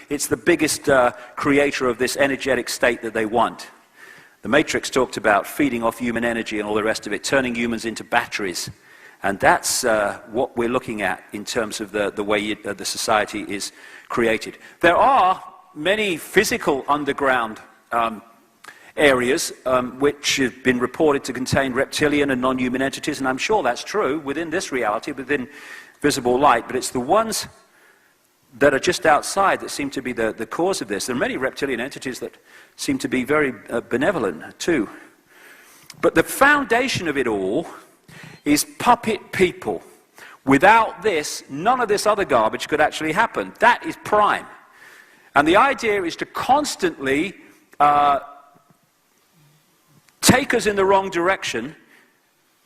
it's the biggest creator of this energetic state that they want. The Matrix talked about feeding off human energy and all the rest of it, turning humans into batteries. And that's what we're looking at in terms of the way the society is created. There are many physical underground areas which have been reported to contain reptilian and non-human entities, and I'm sure that's true within this reality, within visible light, but it's the ones that are just outside that seem to be the cause of this. There are many reptilian entities that seem to be very benevolent too. But the foundation of it all is puppet people. Without this, none of this other garbage could actually happen. That is prime. And the idea is to constantly take us in the wrong direction,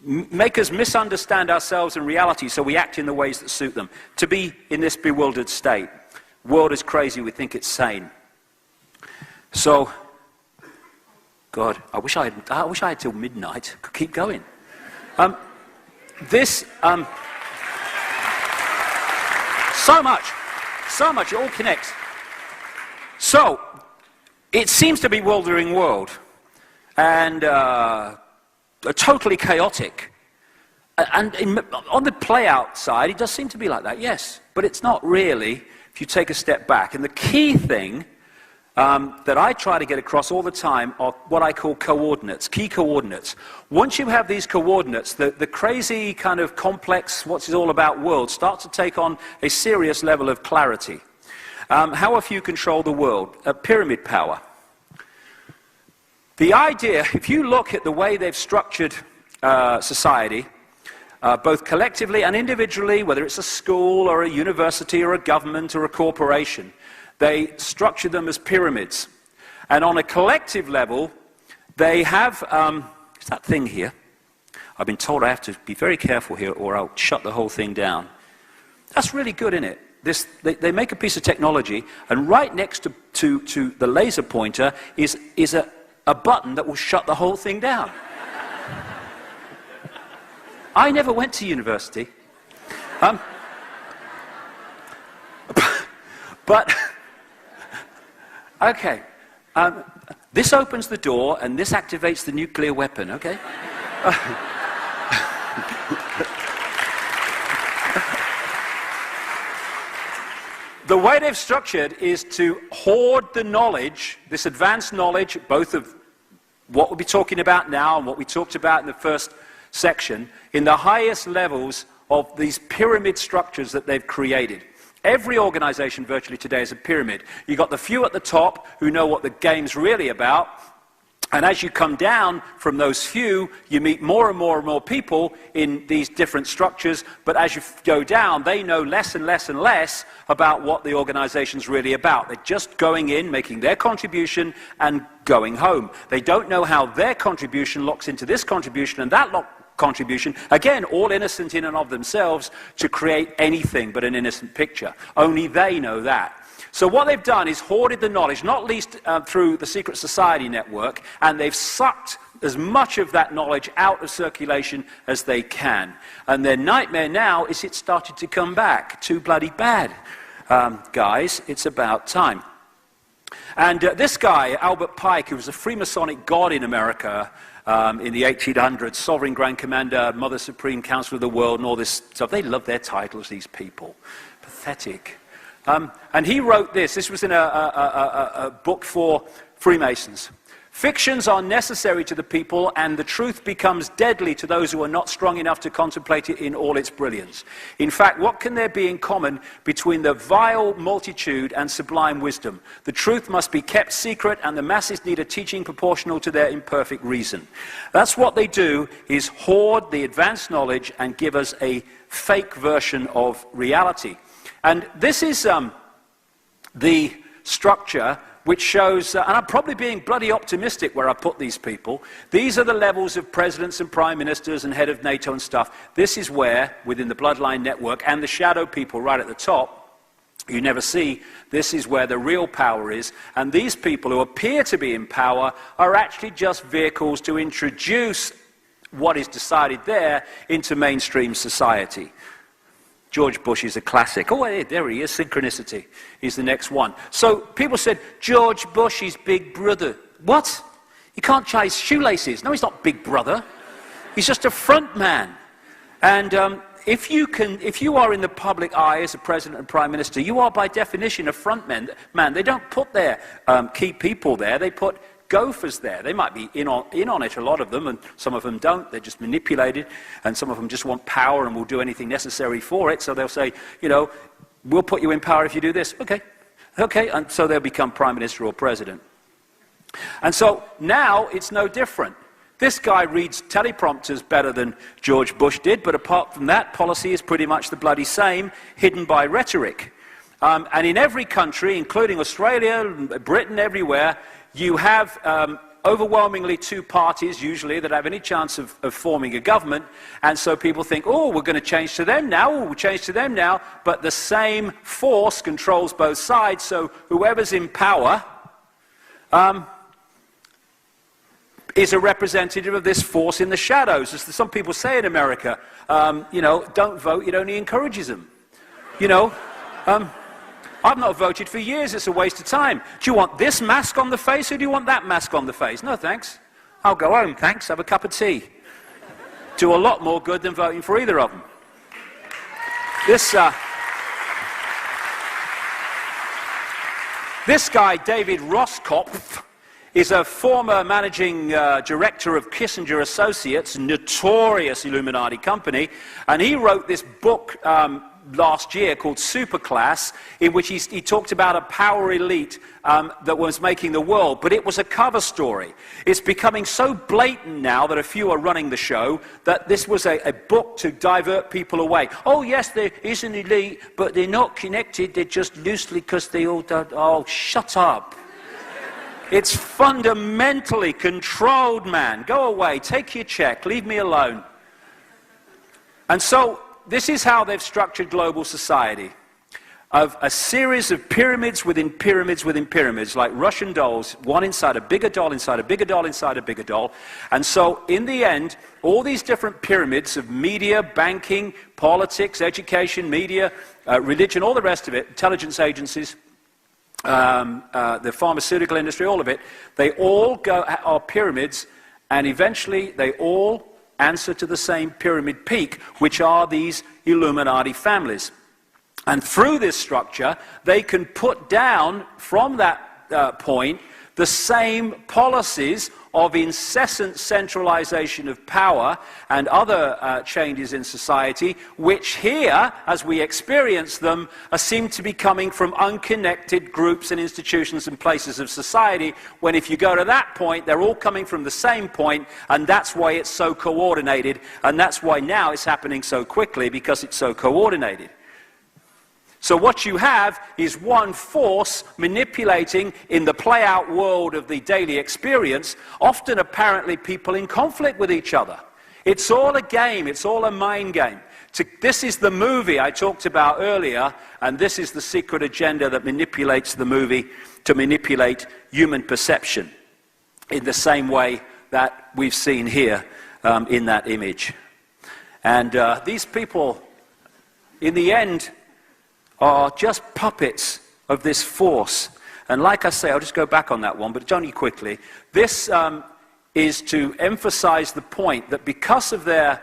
make us misunderstand ourselves and reality so we act in the ways that suit them, to be in this bewildered state. World is crazy, we think it's sane. So, God, I wish I had till midnight, could keep going. So much, it all connects. So, it seems to be a bewildering world, and totally chaotic. And on the play-out side, it does seem to be like that, yes. But it's not really, if you take a step back. And the key thing that I try to get across all the time are what I call coordinates, key coordinates. Once you have these coordinates, the crazy kind of complex, what's it all about world starts to take on a serious level of clarity. How if you control the world? Pyramid power. The idea, if you look at the way they've structured society, both collectively and individually, whether it's a school or a university or a government or a corporation, they structure them as pyramids. And on a collective level, they have, it's that thing here. I've been told I have to be very careful here or I'll shut the whole thing down. That's really good, isn't it? They make a piece of technology, and right next to the laser pointer is a button that will shut the whole thing down. I never went to university. But, okay. This opens the door, and this activates the nuclear weapon, okay? The way they've structured is to hoard the knowledge, this advanced knowledge, both of what we'll be talking about now and what we talked about in the first section, in the highest levels of these pyramid structures that they've created. Every organization virtually today is a pyramid. You've got the few at the top who know what the game's really about, and as you come down from those few, you meet more and more and more people in these different structures, but as you go down, they know less and less and less about what the organization's really about. They're just going in, making their contribution, and going home. They don't know how their contribution locks into this contribution and that contribution, again, all innocent in and of themselves, to create anything but an innocent picture. Only they know that. So what they've done is hoarded the knowledge, not least through the secret society network, and they've sucked as much of that knowledge out of circulation as they can. And their nightmare now is it's started to come back. Too bloody bad. Guys, it's about time. And this guy, Albert Pike, who was a Freemasonic god in America in the 1800s, Sovereign Grand Commander, Mother Supreme Council of the World, and all this stuff, they love their titles, these people. Pathetic. And he wrote this. This was in a book for Freemasons. Fictions are necessary to the people, and the truth becomes deadly to those who are not strong enough to contemplate it in all its brilliance. In fact, what can there be in common between the vile multitude and sublime wisdom? The truth must be kept secret, and the masses need a teaching proportional to their imperfect reason. That's what they do, is hoard the advanced knowledge and give us a fake version of reality. And this is the structure which shows, and I'm probably being bloody optimistic where I put these people. These are the levels of presidents and prime ministers and head of NATO and stuff. This is where, within the bloodline network and the shadow people right at the top, you never see, this is where the real power is. And these people who appear to be in power are actually just vehicles to introduce what is decided there into mainstream society. George Bush is a classic. Oh, there he is, synchronicity. He's the next one. So people said, George Bush is big brother. What? You can't tie his shoelaces. No, he's not big brother. He's just a front man. And if you are in the public eye as a president and prime minister, you are by definition a front man. They don't put their key people there. They put gophers there. They might be in on it, a lot of them, and some of them don't. They're just manipulated, and some of them just want power and will do anything necessary for it. So they'll say, you know, we'll put you in power if you do this. Okay, and so they'll become prime minister or president. And so now it's no different. This guy reads teleprompters better than George Bush did, but apart from that, policy is pretty much the bloody same, hidden by rhetoric. And in every country, including Australia, Britain, everywhere, you have overwhelmingly two parties, usually, that have any chance of forming a government. And so people think, oh, we're going to change to them now, we'll change to them now. But the same force controls both sides, so whoever's in power is a representative of this force in the shadows. As some people say in America, you know, don't vote, it only encourages them. You know, I've not voted for years, it's a waste of time. Do you want this mask on the face, or do you want that mask on the face? No, thanks. I'll go home, thanks, have a cup of tea. Do a lot more good than voting for either of them. This guy, David Roskopf, is a former managing director of Kissinger Associates, notorious Illuminati company, and he wrote this book last year called Superclass, in which he talked about a power elite that was making the world, but it was a cover story. It's becoming so blatant now that a few are running the show that this was a book to divert people away. Oh yes, there is an elite, but they're not connected, they're just loosely because they all done. Oh, shut up. It's fundamentally controlled, man. Go away, take your check, leave me alone. And so this is how they've structured global society, of a series of pyramids within pyramids within pyramids, like Russian dolls, one inside a bigger doll, inside a bigger doll, inside a bigger doll. And so in the end, all these different pyramids of media, banking, politics, education, media, religion, all the rest of it, intelligence agencies, the pharmaceutical industry, all of it, they all are pyramids, and eventually they all answer to the same pyramid peak, which are these Illuminati families. And through this structure, they can put down from that point the same policies of incessant centralization of power and other changes in society, which here, as we experience them, seem to be coming from unconnected groups and institutions and places of society, when if you go to that point, they're all coming from the same point, and that's why it's so coordinated, and that's why now it's happening so quickly, because it's so coordinated. So what you have is one force manipulating in the play-out world of the daily experience, often apparently people in conflict with each other. It's all a game, it's all a mind game. This is the movie I talked about earlier, and this is the secret agenda that manipulates the movie to manipulate human perception in the same way that we've seen here in that image. And these people, in the end, are just puppets of this force. And like I say, I'll just go back on that one, but only quickly. This is to emphasize the point that because of their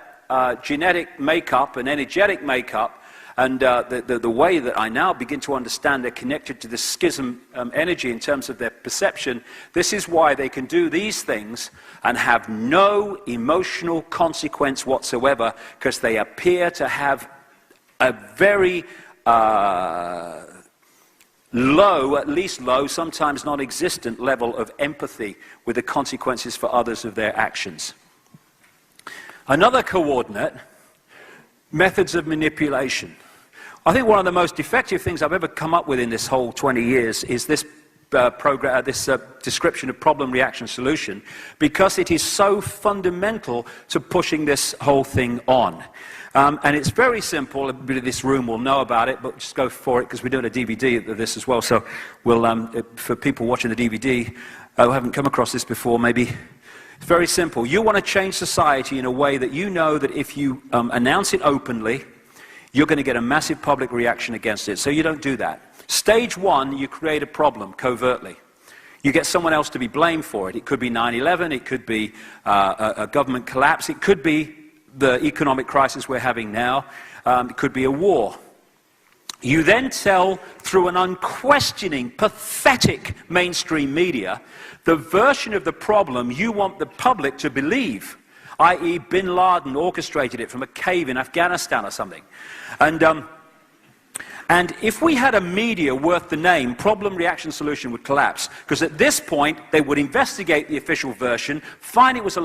genetic makeup and energetic makeup, and the way that I now begin to understand they're connected to the schism energy in terms of their perception, this is why they can do these things and have no emotional consequence whatsoever, because they appear to have a very low, at least low, sometimes non-existent level of empathy with the consequences for others of their actions. Another coordinate, methods of manipulation. I think one of the most effective things I've ever come up with in this whole 20 years is this description of problem, reaction, solution, because it is so fundamental to pushing this whole thing on. And it's very simple. Everybody in this room will know about it, but just go for it, because we're doing a DVD of this as well. So we'll, for people watching the DVD who haven't come across this before, maybe it's very simple. You want to change society in a way that you know that if you announce it openly, you're going to get a massive public reaction against it. So you don't do that. Stage one, you create a problem covertly. You get someone else to be blamed for it. It could be 9/11, it could be a government collapse, it could be the economic crisis we're having now, it could be a war. You then tell, through an unquestioning, pathetic mainstream media, the version of the problem you want the public to believe, i.e. bin Laden orchestrated it from a cave in Afghanistan or something. And if we had a media worth the name, problem, reaction, solution would collapse. Because at this point, they would investigate the official version, find it was a